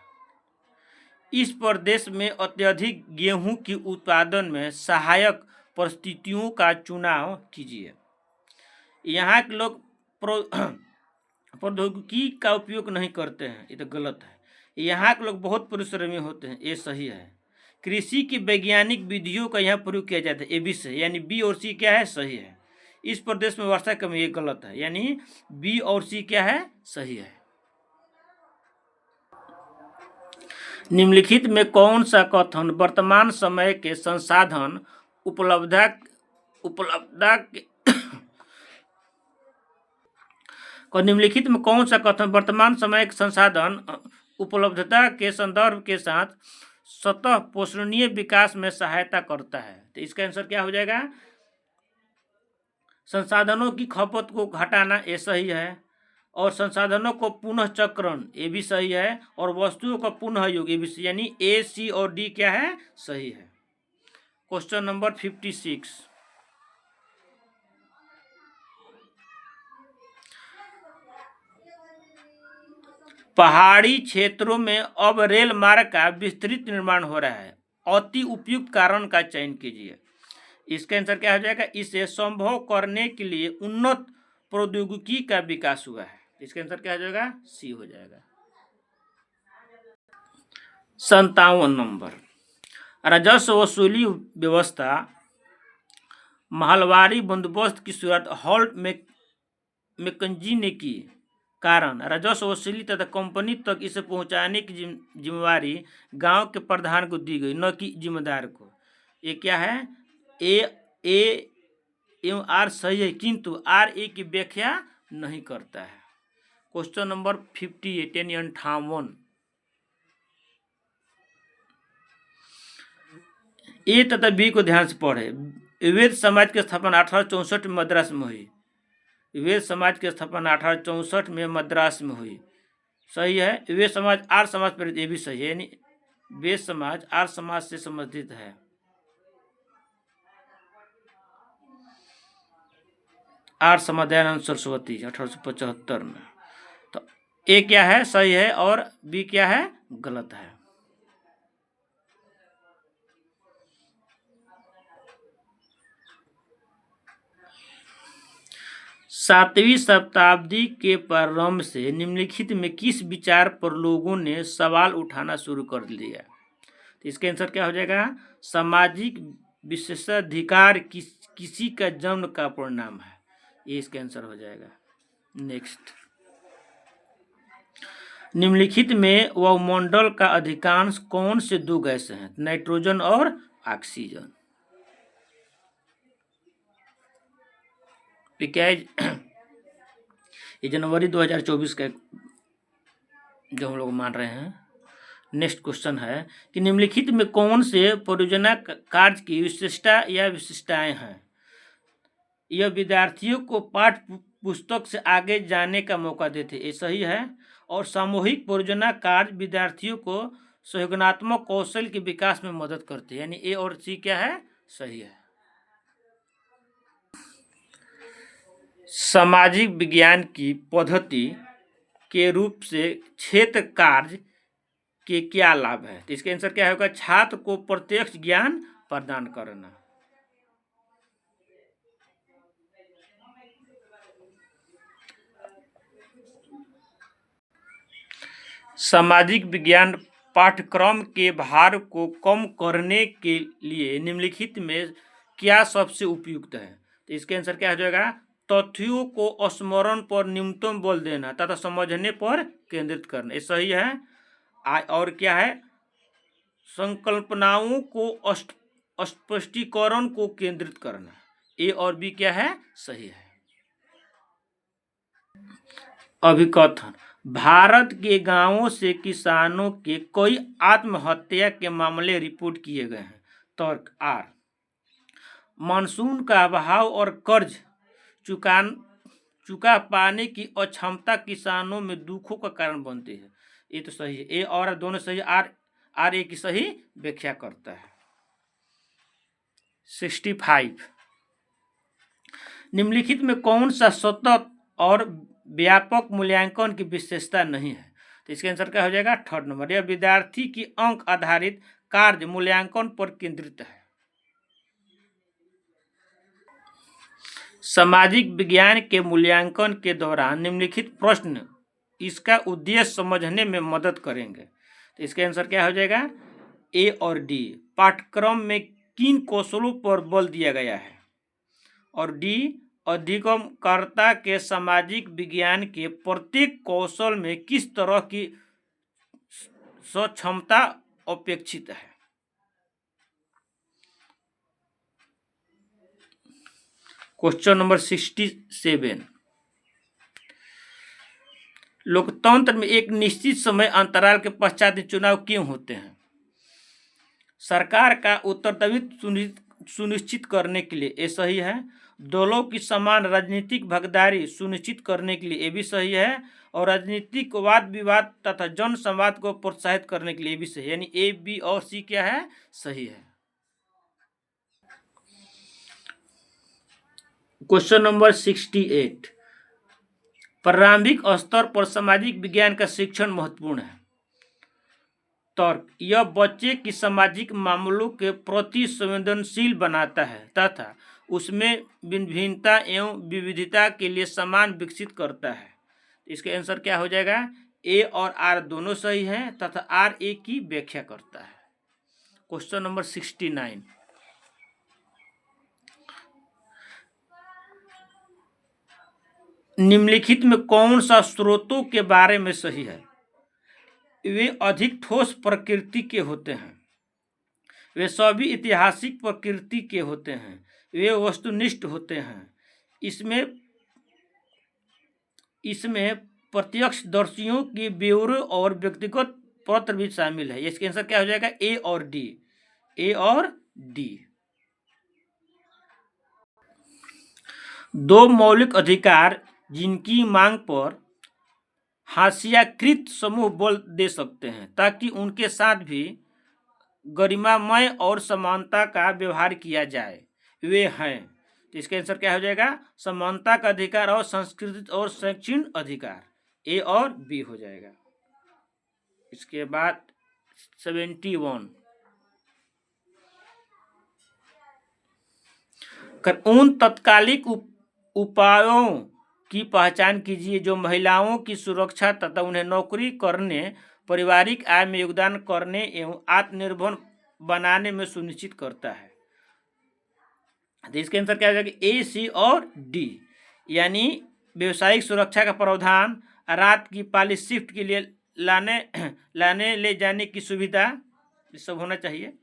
इस प्रदेश में अत्यधिक गेहूं की उत्पादन में सहायक परिस्थितियों का चुनाव कीजिए। यहाँ के लोग प्रौद्योगिकी का उपयोग नहीं करते हैं, ये तो गलत है। यहाँ के लोग बहुत परिश्रमी होते हैं, ये सही है। कृषि की वैज्ञानिक विधियों का यहाँ प्रयोग किया जाता है, ये भी सही, यानी बी और सी क्या है? सही है। इस प्रदेश में वर्षा कम, ये गलत है, यानी बी और सी क्या है? सही है। निम्नलिखित में कौन सा कथन वर्तमान समय के संसाधन उपलब्धता निम्नलिखित में कौन सा कथन वर्तमान समय के संसाधन उपलब्धता के संदर्भ के साथ सतह पोषणीय विकास में सहायता करता है? तो इसका आंसर क्या हो जाएगा? संसाधनों की खपत को घटाना, ये सही है। और संसाधनों को पुनः चक्रण, ये भी सही है। और वस्तुओं का पुनः योग, ये भी सही, यानी ए, सी और डी क्या है? सही है। क्वेश्चन नंबर 56, पहाड़ी क्षेत्रों में अब रेल मार्ग का विस्तृत निर्माण हो रहा है। अति उपयुक्त कारण का चयन कीजिए। इसका आंसर क्या हो जाएगा? इसे संभव करने के लिए उन्नत प्रौद्योगिकी का विकास हुआ है। इसका आंसर क्या हो जाएगा? सी हो जाएगा। 57 नंबर, राजस्व वसूली व्यवस्था महलवारी बंदोबस्त की शुरुआत हॉल्ट मैकेंजी ने की। कारण राजस्व वसूली तथा कंपनी तक इसे पहुंचाने की जिम्मेवारी गांव के प्रधान को दी गई, न कि जिम्मेदार को। ये क्या है? ए एवं आर सही है, किंतु आर ए की व्याख्या नहीं करता है। क्वेश्चन नंबर 58 यानी 58। ए तथा बी को ध्यान से पढ़े। वैद्य समाज की स्थापना 1864 में मद्रास में हुई। वैद्य समाज की स्थापना 1864 में मद्रास में हुई। सही है। वैद्य समाज आर्य समाज पर, ये भी सही है, यानी वैद्य समाज आर्य समाज से संबंधित है। आर्य समाज दयानंद सरस्वती 1875 में। तो ए क्या है? सही है, और बी क्या है? गलत है। सातवीं शताब्दी के प्रारंभ से निम्नलिखित में किस विचार पर लोगों ने सवाल उठाना शुरू कर दिया? तो इसका आंसर क्या हो जाएगा? सामाजिक विशेषाधिकार किसी का जन्म का परिणाम है। ये इसका आंसर हो जाएगा। नेक्स्ट, निम्नलिखित में वायुमंडल का अधिकांश कौन से दो गैस हैं? नाइट्रोजन और ऑक्सीजन। क्या है? ये जनवरी 2024 का जो हम लोग मान रहे हैं। नेक्स्ट क्वेश्चन है कि निम्नलिखित में कौन से परियोजना कार्य की विशिष्टता या विशिष्टताएं हैं? यह विद्यार्थियों को पाठ्य पुस्तक से आगे जाने का मौका देते, ये सही है। और सामूहिक परियोजना कार्य विद्यार्थियों को सहयोगात्मक कौशल के विकास में मदद करते हैं, यानी ए और सी क्या है? सही है। सामाजिक विज्ञान की पद्धति के रूप से क्षेत्र कार्य के क्या लाभ है? तो इसका आंसर क्या होगा? छात्र को प्रत्यक्ष ज्ञान प्रदान करना। सामाजिक विज्ञान पाठ्यक्रम के भार को कम करने के लिए निम्नलिखित में क्या सबसे उपयुक्त है? तो इसका आंसर क्या हो जाएगा? तथ्यों को स्मरण पर न्यूनतम बल देना तथा समझने पर केंद्रित करना, ये सही है। और क्या है? संकल्पनाओं को स्पष्टीकरण को केंद्रित करना, ए और बी क्या है? सही है। अभिकथन, भारत के गांवों से किसानों के कई आत्महत्या के मामले रिपोर्ट किए गए हैं। तर्क आर, मानसून का अभाव और कर्ज चुका पाने की अक्षमता किसानों में दुखों का कारण बनती है, ये तो सही है। ए और दोनों सही। आर ए की सही व्याख्या करता है। 65, निम्नलिखित में कौन सा सतत और व्यापक मूल्यांकन की विशेषता नहीं है? तो इसका आंसर क्या हो जाएगा? 3rd नंबर, यह विद्यार्थी की अंक आधारित कार्य मूल्यांकन पर केंद्रित है। सामाजिक विज्ञान के मूल्यांकन के दौरान निम्नलिखित प्रश्न इसका उद्देश्य समझने में मदद करेंगे। तो इसका आंसर क्या हो जाएगा? ए और डी, पाठ्यक्रम में किन कौशलों पर बल दिया गया है? और डी, अधिगमकर्ता के सामाजिक विज्ञान के प्रत्येक कौशल में किस तरह की सक्षमता अपेक्षित है? क्वेश्चन नंबर 67, लोकतंत्र में एक निश्चित समय अंतराल के पश्चात चुनाव क्यों होते हैं? सरकार का उत्तरदायित्व सुनिश्चित करने के लिए, ये सही है। दलों की समान राजनीतिक भागीदारी सुनिश्चित करने के लिए, ये भी सही है। और राजनीतिक वाद विवाद तथा जन संवाद को प्रोत्साहित करने के लिए भी सही है, यानी ए बी और सी क्या है? सही है। क्वेश्चन नंबर 68, प्रारंभिक स्तर पर सामाजिक विज्ञान का शिक्षण महत्वपूर्ण है। तर्क, यह बच्चे की सामाजिक मामलों के प्रति संवेदनशील बनाता है तथा उसमें भिन्नता एवं विविधता के लिए सम्मान विकसित करता है। इसका आंसर क्या हो जाएगा? ए और आर दोनों सही हैं तथा आर ए की व्याख्या करता है। क्वेश्चन नंबर 69, निम्नलिखित में कौन सा स्रोतों के बारे में सही है? वे अधिक ठोस प्रकृति के होते हैं, वे सभी ऐतिहासिक प्रकृति के होते हैं, वे वस्तुनिष्ठ होते हैं, इसमें प्रत्यक्षदर्शियों के ब्यौरे और व्यक्तिगत पत्र भी शामिल है। इसका आंसर क्या हो जाएगा? ए और डी। ए और डी। दो मौलिक अधिकार जिनकी मांग पर हाशियाकृत समूह बल दे सकते हैं ताकि उनके साथ भी गरिमामय और समानता का व्यवहार किया जाए, वे हैं। तो इसका आंसर क्या हो जाएगा? समानता का अधिकार और सांस्कृतिक और शैक्षणिक अधिकार। ए और बी हो जाएगा। इसके बाद 71, उन तत्कालिक उपायों की पहचान कीजिए जो महिलाओं की सुरक्षा तथा उन्हें नौकरी करने, पारिवारिक आय में योगदान करने एवं आत्मनिर्भर बनाने में सुनिश्चित करता है। तो इसके आंसर क्या हो जाएगा? ए, सी और डी। यानी व्यवसायिक सुरक्षा का प्रावधान, रात की पाली शिफ्ट के लिए लाने ले जाने की सुविधा, ये सब होना चाहिए।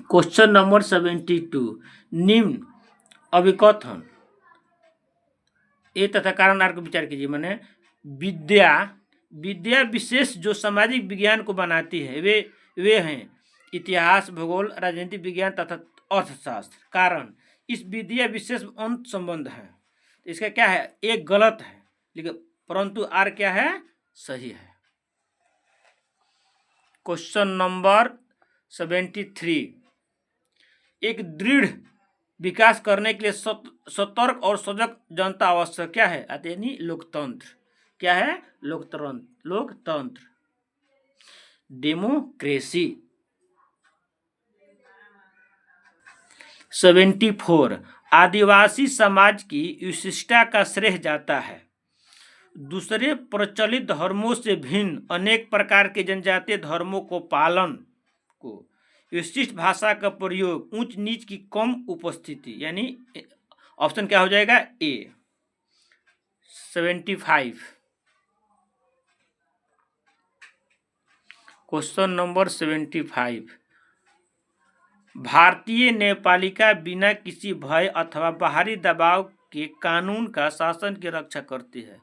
क्वेश्चन नंबर 72, निम्न अभिकथन ए तथा कारण आर को विचार कीजिए। माने विद्या विशेष जो सामाजिक विज्ञान को बनाती है वे हैं इतिहास, भूगोल, राजनीतिक विज्ञान तथा अर्थशास्त्र। कारण, इस विद्या विशेष में अंत संबंध है। तो इसका क्या है? एक गलत है, लेकिन परंतु आर क्या है? सही है। क्वेश्चन नंबर 73, एक दृढ़ विकास करने के लिए सतर्क और सजग जनता आवश्यक क्या है? यानी लोकतंत्र। क्या है? लोकतंत्र, डेमोक्रेसी। 74, आदिवासी समाज की विशिष्टता का श्रेय जाता है दूसरे प्रचलित धर्मों से भिन्न अनेक प्रकार के जनजातीय धर्मों को पालन को, विशिष्ट भाषा का प्रयोग, ऊंच नीच की कम उपस्थिति। यानी ऑप्शन क्या हो जाएगा? ए। 75, क्वेश्चन नंबर 75, भारतीय न्यायपालिका बिना किसी भय अथवा बाहरी दबाव के कानून का शासन की रक्षा करती है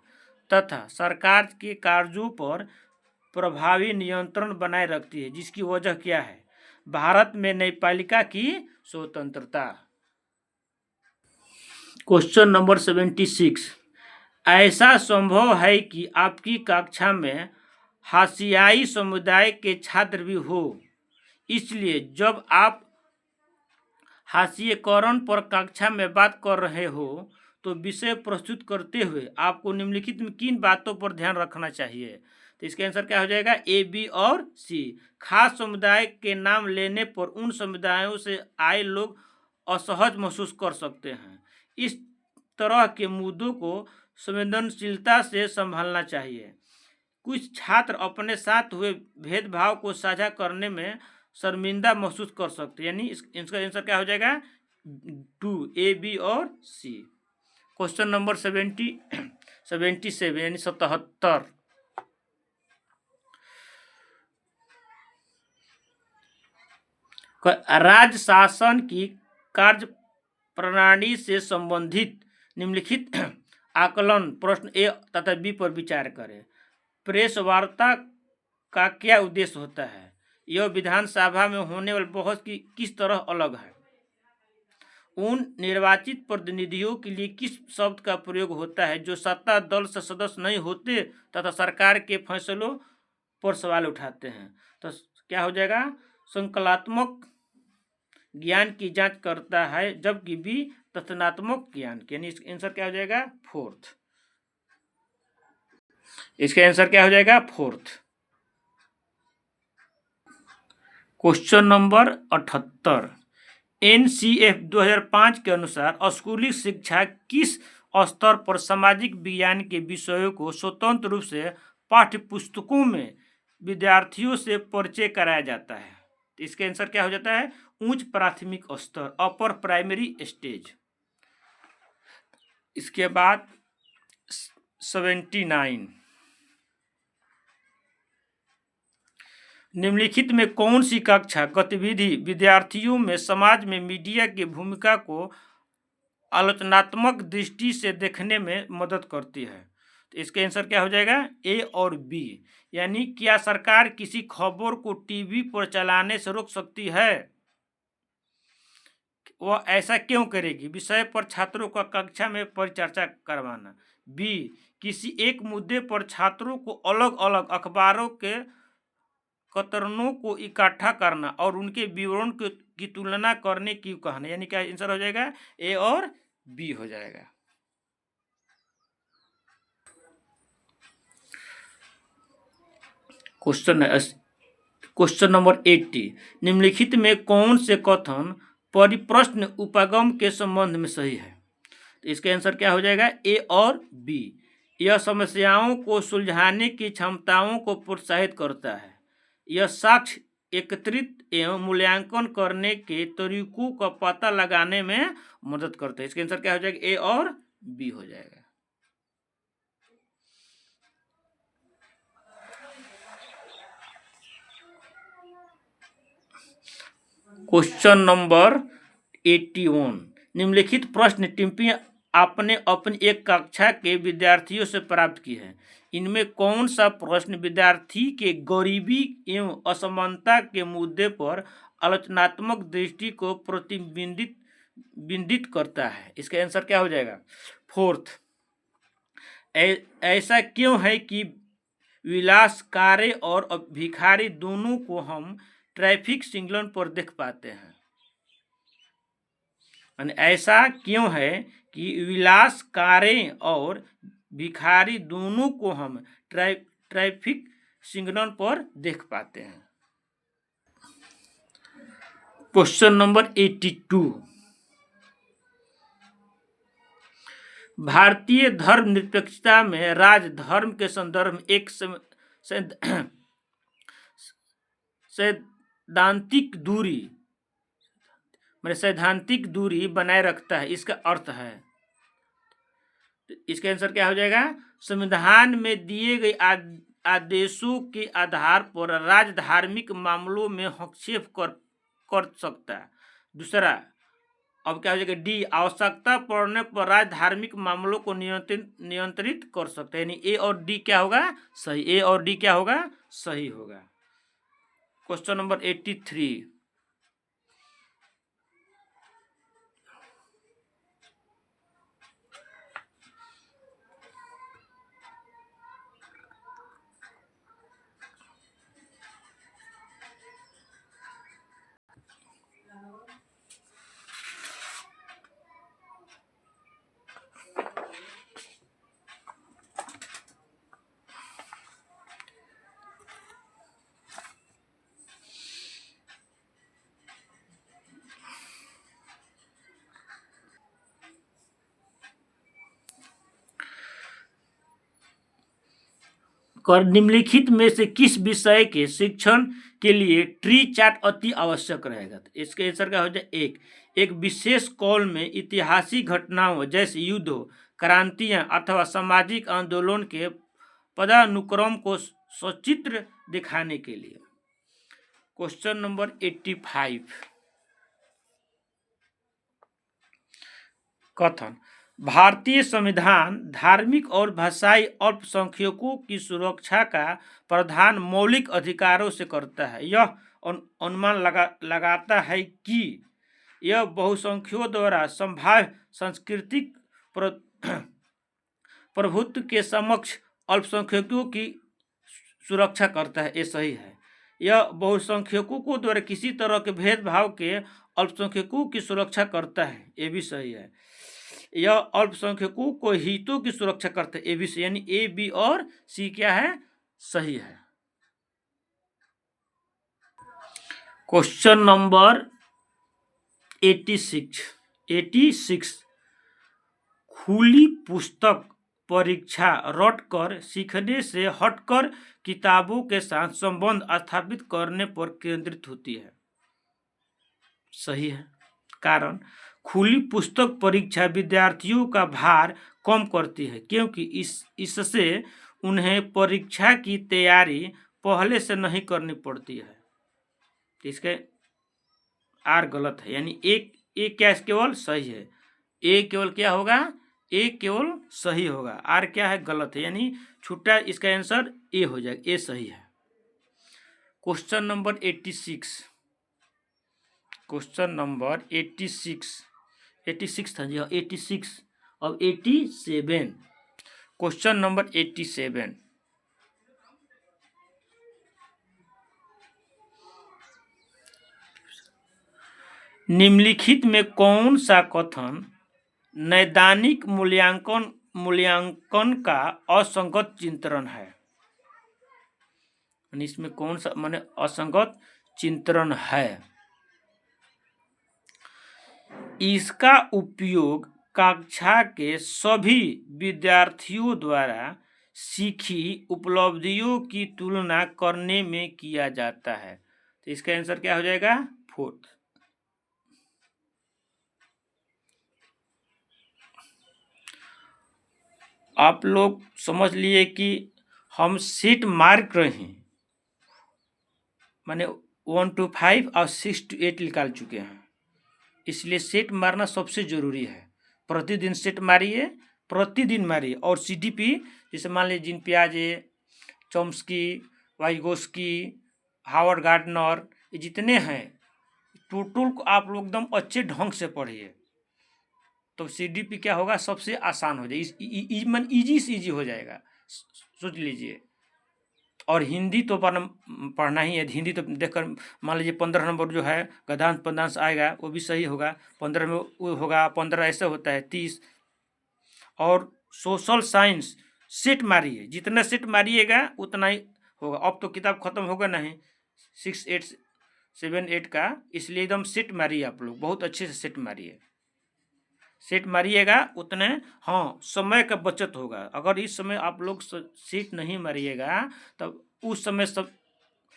तथा सरकार के कार्यों पर प्रभावी नियंत्रण बनाए रखती है, जिसकी वजह क्या है? भारत में न्यायपालिका की स्वतंत्रता। क्वेश्चन नंबर 76, ऐसा संभव है कि आपकी कक्षा में हाशियाई समुदाय के छात्र भी हो, इसलिए जब आप हाशिएकरण पर कक्षा में बात कर रहे हो तो विषय प्रस्तुत करते हुए आपको निम्नलिखित में किन बातों पर ध्यान रखना चाहिए? तो इसका आंसर क्या हो जाएगा? ए, बी और सी। खास समुदाय के नाम लेने पर उन समुदायों से आए लोग असहज महसूस कर सकते हैं। इस तरह के मुद्दों को संवेदनशीलता से संभालना चाहिए। कुछ छात्र अपने साथ हुए भेदभाव को साझा करने में शर्मिंदा महसूस कर सकते हैं। यानी इसका आंसर क्या हो जाएगा? 2, ए, बी और सी। क्वेश्चन नंबर 77 यानी 77, राज्य शासन की कार्य प्रणाली से संबंधित निम्नलिखित आकलन प्रश्न ए तथा बी पर विचार करें। प्रेस वार्ता का क्या उद्देश्य होता है? यह विधानसभा में होने वाली बहस की किस तरह अलग है? उन निर्वाचित प्रतिनिधियों के लिए किस शब्द का प्रयोग होता है जो सत्ता दल से सदस्य नहीं होते तथा सरकार के फैसलों पर सवाल उठाते हैं? तो क्या हो जाएगा? संकलात्मक ज्ञान की जांच करता है, जबकि बी तथ्यात्मक ज्ञान। यानी इसका आंसर क्या हो जाएगा? फोर्थ। इसका आंसर क्या हो जाएगा? फोर्थ। क्वेश्चन नंबर 78, एनसीएफ 2005 के अनुसार स्कूली शिक्षा किस स्तर पर सामाजिक विज्ञान के विषयों को स्वतंत्र रूप से पाठ्य पुस्तकों में विद्यार्थियों से परिचय कराया जाता है? तो इसका आंसर क्या हो जाता है? उच्च प्राथमिक स्तर, अपर प्राइमरी स्टेज। इसके बाद 79, निम्नलिखित में कौन सी कक्षा गतिविधि विद्यार्थियों में समाज में मीडिया की भूमिका को आलोचनात्मक दृष्टि से देखने में मदद करती है? तो इसका आंसर क्या हो जाएगा? ए और बी। यानी क्या सरकार किसी खबर को टीवी पर चलाने से रोक सकती है? वह ऐसा क्यों करेगी? विषय पर छात्रों का कक्षा में परिचर्चा करवाना। बी, किसी एक मुद्दे पर छात्रों को अलग अलग अखबारों के कतरनों को इकट्ठा करना और उनके विवरण की तुलना करने की कहना। यानी क्या आंसर हो जाएगा? ए और बी हो जाएगा। क्वेश्चन नंबर 80, निम्नलिखित में कौन से कथन परिप्रश्न उपागम के संबंध में सही है? तो इसका आंसर क्या हो जाएगा? ए और बी। यह समस्याओं को सुलझाने की क्षमताओं को प्रोत्साहित करता है। यह साक्ष्य एकत्रित एवं मूल्यांकन करने के तरीकों का पता लगाने में मदद करता है। इसका आंसर क्या हो जाएगा? ए और बी हो जाएगा। क्वेश्चन नंबर 81, निम्नलिखित प्रश्न टिप्पणी आपने अपनी एक कक्षा के विद्यार्थियों से प्राप्त की है। इनमें कौन सा प्रश्न विद्यार्थी के गरीबी एवं असमानता के मुद्दे पर आलोचनात्मक दृष्टि को प्रतिबिंबित करता है? इसका आंसर क्या हो जाएगा? फोर्थ। ऐसा क्यों है कि विलास कारें और भिखारी दोनों को हम ट्रैफिक सिग्नल पर देख पाते हैं? ऐसा क्यों है कि विलास कारें और भिखारी दोनों को हम ट्रैफिक सिग्नल पर देख पाते हैं? क्वेश्चन नंबर 82, भारतीय धर्मनिरपेक्षता में राजधर्म के संदर्भ में एक सैद्धांतिक दूरी बनाए रखता है। इसका अर्थ है, इसका आंसर क्या हो जाएगा? संविधान में दिए गए आदेशों के आधार पर राज्य धार्मिक मामलों में हस्तक्षेप कर सकता है। दूसरा, अब क्या हो जाएगा? डी, आवश्यकता पड़ने पर राज्य धार्मिक मामलों को नियंत्रित कर सकता है। यानी ए और डी क्या होगा? सही। ए और डी क्या होगा? सही होगा। क्वेश्चन नंबर 83, निम्नलिखित में से किस विषय के शिक्षण के लिए ट्री चार्ट अति आवश्यक रहेगा? तो इसके आंसर क्या हो जाए? एक विशेष कॉल में ऐतिहासिक घटनाओं जैसे युद्धों, क्रांतियां अथवा सामाजिक आंदोलन के पदानुक्रम को सचित्र दिखाने के लिए। क्वेश्चन नंबर 85, कथन भारतीय संविधान धार्मिक और भाषाई अल्पसंख्यकों की सुरक्षा का प्रावधान मौलिक अधिकारों से करता है। यह अनुमान लगाता है कि यह बहुसंख्यकों द्वारा संभाव्य सांस्कृतिक प्रभुत्व के समक्ष अल्पसंख्यकों की सुरक्षा करता है। ये सही है। यह बहुसंख्यकों को द्वारा किसी तरह के भेदभाव के अल्पसंख्यकों की सुरक्षा करता है, ये भी सही है। यह अल्पसंख्यकों को हितों की सुरक्षा करता है, ए भी सही, यानी ए बी और सी क्या है, सही है। क्वेश्चन नंबर 86 खुली पुस्तक परीक्षा रटकर सीखने से हटकर किताबों के साथ संबंध स्थापित करने पर केंद्रित होती है, सही है। कारण खुली पुस्तक परीक्षा विद्यार्थियों का भार कम करती है, क्योंकि इससे उन्हें परीक्षा की तैयारी पहले से नहीं करनी पड़ती है। इसके आर गलत है, यानी एक क्या केवल सही है, ए केवल क्या होगा, ए केवल सही होगा, आर क्या है, गलत है, यानी छुट्टा इसका आंसर ए हो जाएगा, ए सही है। क्वेश्चन नंबर 86 था जी, 86 अब 87 क्वेश्चन नंबर 87 निम्नलिखित में कौन सा कथन नैदानिक मूल्यांकन का असंगत चित्रण है, इसमें कौन सा माने असंगत चित्रण है। इसका उपयोग कक्षा के सभी विद्यार्थियों द्वारा सीखी उपलब्धियों की तुलना करने में किया जाता है, तो इसका आंसर क्या हो जाएगा, 4th। आप लोग समझ लिए कि हम सीट मार्क रहे हैं, माने 1 to 5 और 6 to 8 निकाल चुके हैं, इसलिए सेट मारना सबसे जरूरी है। प्रतिदिन सेट मारिए, प्रतिदिन मारिए। और CDP जैसे मान लीजिए जीन पियाजे, चॉम्स्की, वाइगोस्की, हावर्ड गार्डनर, ये जितने हैं टोटल को आप लोग एकदम अच्छे ढंग से पढ़िए, तो CDP क्या होगा, सबसे आसान हो जाएगा, इजी से इजी हो जाएगा, सोच लीजिए। और हिंदी तो पढ़ना ही है, हिंदी तो देखकर मान लीजिए 15 नंबर जो है गद्यांश पद्यांश आएगा वो भी सही होगा, 15 में वो होगा, 15 ऐसे होता है 30। और सोशल साइंस सेट मारिए, जितना सेट मारिएगा उतना ही होगा। अब तो किताब खत्म होगा नहीं 6, 8, 7, 8 का, इसलिए एकदम सेट मारिए, आप लोग बहुत अच्छे से सेट मारिए, सेट मारिएगा उतने हाँ समय का बचत होगा। अगर इस समय आप लोग सेट नहीं मारिएगा तब उस समय सब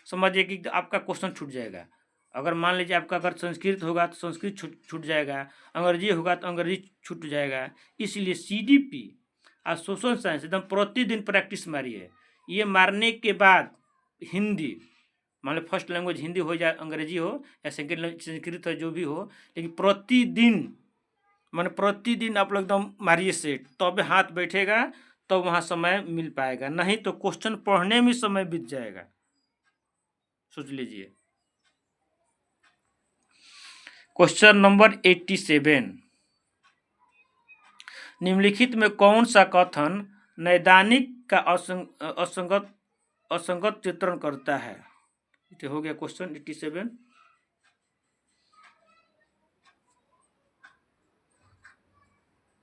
समझिए कि आपका क्वेश्चन छूट जाएगा। अगर मान लीजिए आपका अगर संस्कृत होगा तो संस्कृत छूट जाएगा, अंग्रेजी होगा तो अंग्रेजी छूट जाएगा। इसलिए CDP और सोशल साइंस एकदम प्रतिदिन प्रैक्टिस मारिए। ये मारने के बाद हिंदी, मान लो फर्स्ट लैंग्वेज हिंदी हो या अंग्रेजी हो या सेकेंड लैंग्वेज संस्कृत हो, जो भी हो, लेकिन प्रतिदिन माने प्रतिदिन आप लोग एकदम मारिए सेट, तब हाथ बैठेगा, तब वहाँ समय मिल पाएगा, नहीं तो क्वेश्चन पढ़ने में समय बीत जाएगा, सोच लीजिए। क्वेश्चन नंबर 87 निम्नलिखित में कौन सा कथन नैदानिक का असंगत चित्रण करता है, तो हो गया क्वेश्चन 87।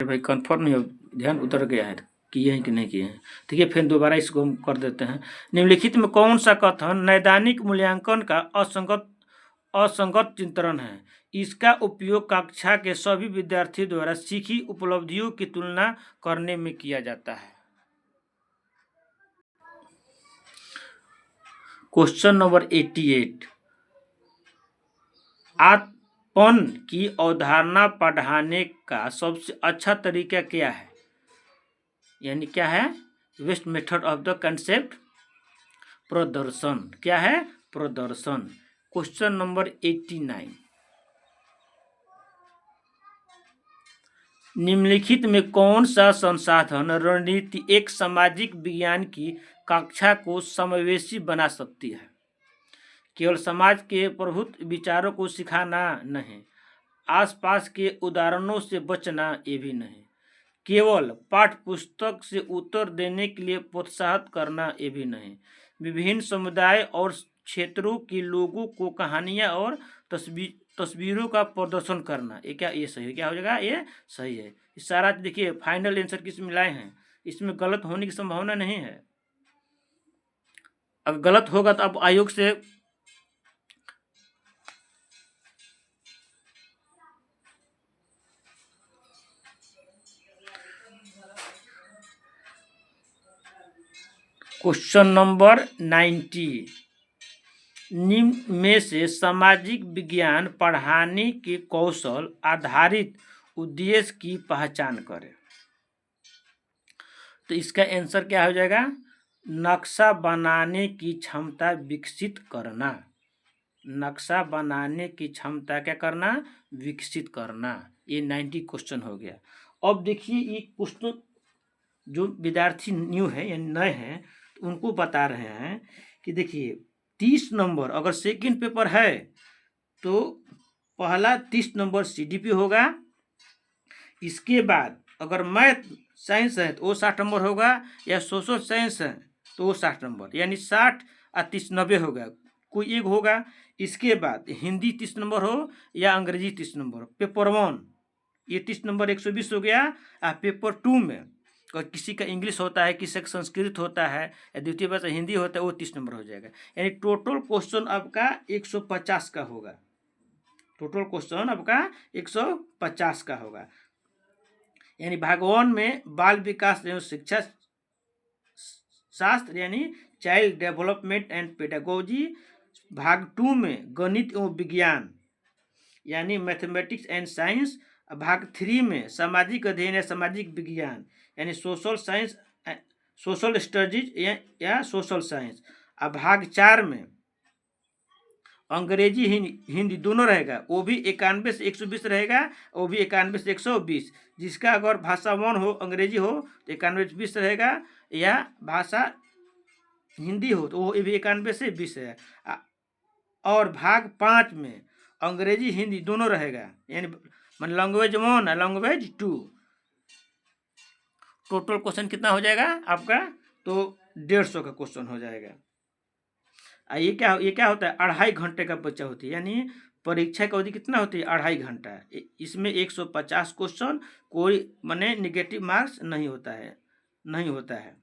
भाई कंफर्म नहीं हो, ध्यान उतर गया है, किए हैं कि नहीं किए हैं, ठीक है, फिर दोबारा इसको हम कर देते हैं। निम्नलिखित में कौन सा कथन नैदानिक मूल्यांकन का असंगत चित्रण है। इसका उपयोग कक्षा के सभी विद्यार्थियों द्वारा सीखी उपलब्धियों की तुलना करने में किया जाता है। क्वेश्चन नंबर 88 आत्मन की अवधारणा पढ़ाने का सबसे अच्छा तरीका क्या है, यानी क्या है, best method of the concept, प्रदर्शन, क्या है, प्रदर्शन। क्वेश्चन नंबर 89 निम्नलिखित में कौन सा संसाधन रणनीति एक सामाजिक विज्ञान की कक्षा को समावेशी बना सकती है। केवल समाज के प्रभुत्व विचारों को सिखाना नहीं, आसपास के उदाहरणों से बचना ये भी नहीं, केवल पाठ्य पुस्तक से उत्तर देने के लिए प्रोत्साहित करना ये भी नहीं, विभिन्न समुदाय और क्षेत्रों के लोगों को कहानियाँ और तस्वीरों का प्रदर्शन करना। ये सही है, क्या हो जाएगा, ये सही है। इस सारा देखिए फाइनल आंसर किस में लाए हैं, इसमें गलत होने की संभावना नहीं है। अगर गलत होगा तो आप आयोग से क्वेश्चन नंबर 90, निम्न में से सामाजिक विज्ञान पढ़ाने के कौशल आधारित उद्देश्य की पहचान करें। तो इसका आंसर क्या हो जाएगा, नक्शा बनाने की क्षमता विकसित करना। नक्शा बनाने की क्षमता क्या करना, विकसित करना। ये 90 क्वेश्चन हो गया। अब देखिए ये क्वेश्चन जो विद्यार्थी न्यू है या नए हैं तो उनको बता रहे हैं कि देखिए 30 नंबर अगर सेकंड पेपर है तो पहला 30 नंबर CDP होगा। इसके बाद अगर मैथ साइंस है तो वो 60 नंबर होगा, या सोशल साइंस है तो वो 60 नंबर, यानी 60 और 30 90 होगा, कोई एक होगा। इसके बाद हिंदी 30 नंबर हो या अंग्रेजी 30 नंबर। पेपर 1 ये 30 नंबर 120 हो गया। पेपर 2 में और किसी का इंग्लिश होता है, किसी का संस्कृत होता है, या द्वितीय भाषा हिंदी होता है, वो 30 नंबर हो जाएगा। यानी टोटल क्वेश्चन आपका 150 का होगा। टोटल क्वेश्चन आपका 150 का होगा। यानी भाग 1 में बाल विकास एवं शिक्षा शास्त्र यानी चाइल्ड डेवलपमेंट एंड पेडागोजी। भाग 2 में गणित एवं विज्ञान यानी मैथमेटिक्स एंड साइंस। भाग 3 में सामाजिक अध्ययन या सामाजिक विज्ञान यानी सोशल साइंस, सोशल स्टडीज या सोशल साइंस। अब भाग 4 में अंग्रेजी हिंदी दोनों रहेगा, वो भी 91 से 120 रहेगा, वो भी 91 से 120। जिसका अगर भाषा 1 हो, अंग्रेजी हो तो 91 से 20 रहेगा, या भाषा हिंदी हो तो वो भी 91 से 20 है। और भाग 5 में अंग्रेजी हिंदी दोनों रहेगा, यानी लैंग्वेज 1 और लैंग्वेज 2। टोटल क्वेश्चन कितना हो जाएगा आपका, तो 150 का क्वेश्चन हो जाएगा। ये क्या होता है, 2.5 घंटे का बच्चा होती है, यानी परीक्षा की अवधि कितना होती है, 2.5 घंटा। इसमें 150 क्वेश्चन, कोई माने निगेटिव मार्क्स नहीं होता है।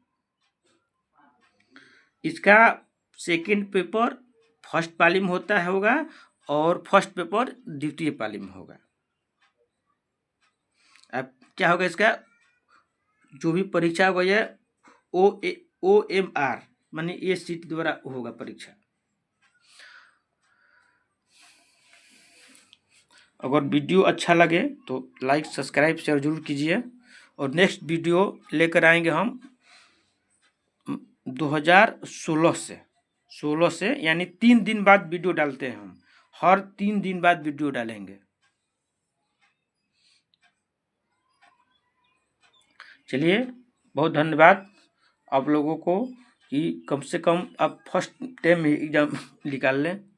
इसका सेकंड पेपर फर्स्ट पाली में होगा और फर्स्ट पेपर द्वितीय पाली में होगा। अब क्या होगा, इसका जो भी परीक्षा होगा ये OMR माने ये सीट द्वारा होगा परीक्षा। अगर वीडियो अच्छा लगे तो लाइक सब्सक्राइब शेयर जरूर कीजिए। और नेक्स्ट वीडियो लेकर आएंगे हम 2016 से, यानी 3 दिन बाद वीडियो डालते हैं हम, हर 3 दिन बाद वीडियो डालेंगे। चलिए, बहुत धन्यवाद आप लोगों को कि कम से कम आप फर्स्ट टाइम एग्जाम निकाल लें।